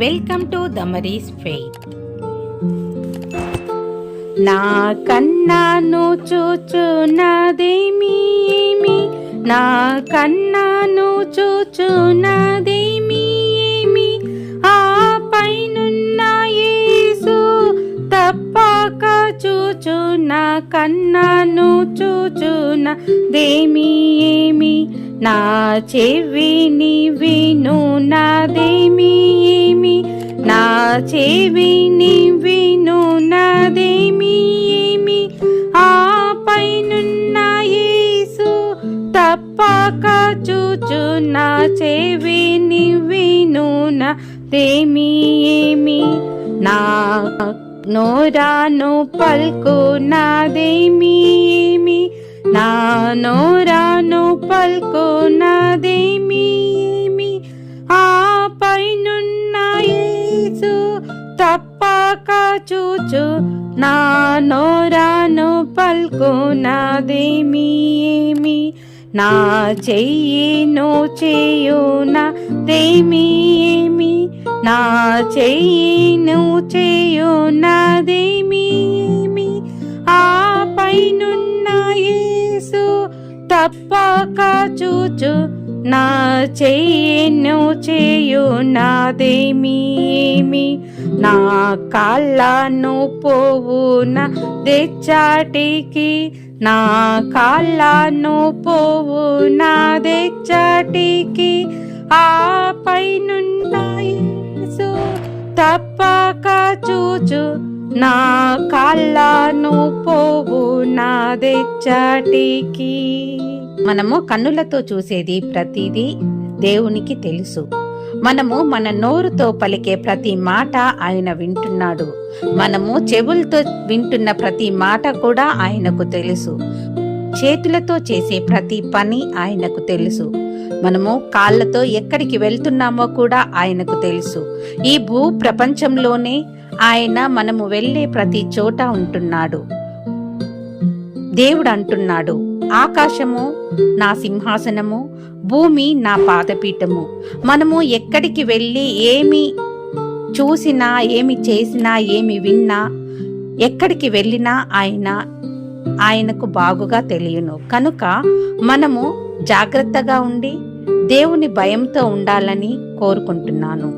Welcome to దమరీస్ faith. నా కన్నాను చూచున్నదేమి, నా కన్నాను చూచున్నదేమి, ఆ పైనున్న యేసు తప్పక చూచున్న కన్నాను చూచున్నదేమి, నా చెవిని వినున్నదేమి, నా చెవిని వినున్నదేమి, ఆ పైనున్న యేసు తప్పక చూచున్న చెవిని వినున్నదేమి, నా నోరాను పల్కున్నదేమి, నా నోరాను పల్కున్నదేమి, ఆ పైనున్న యేసు తప్పక చూచు నా నోరాను పల్కున్నదేమి, నా చెయ్యిను చేయున్నదేమి, నా చెయ్యిను చేయున్నదేమి, ఆ పైనున్న యేసు తప్పక చూచు నా చెయ్యిను చేయున్నదేమి, నా కాళ్ళను పోవున దెచ్చటికి, నా కాళ్ళను పోవున దెచ్చటికి, ఆ పైనున్న యేసు తప్పక చూచు నా కాళ్ళను పోవున దెచ్చటికి. మనము కన్నులతో చూసేది ప్రతిదీ దేవునికి తెలుసు. మనము మన నోరుతో పలికే ప్రతి మాట ఆయన వింటున్నాడు. మనము చెవులతో వింటున్న ప్రతి మాట కూడా ఆయనకు తెలుసు. చేతులతో చేసే ప్రతి పని ఆయనకు తెలుసు. మనము కాళ్ళతో ఎక్కడికి వెళ్తున్నామో కూడా ఆయనకు తెలుసు. ఈ భూ ప్రపంచంలోనే ఆయన మనము వెళ్ళే ప్రతి చోట ఉంటున్నాడు. దేవుడు అంటున్నాడు, ఆకాశము నా సింహాసనము, భూమి నా పాదపీఠము. మనము ఎక్కడికి వెళ్ళి ఏమి చూసినా, ఏమి చేసినా, ఏమి విన్నా, ఎక్కడికి వెళ్ళినా ఆయనకు బాగుగా తెలియను. కనుక మనము జాగ్రత్తగా ఉండి దేవుని భయంతో ఉండాలని కోరుకుంటున్నాను.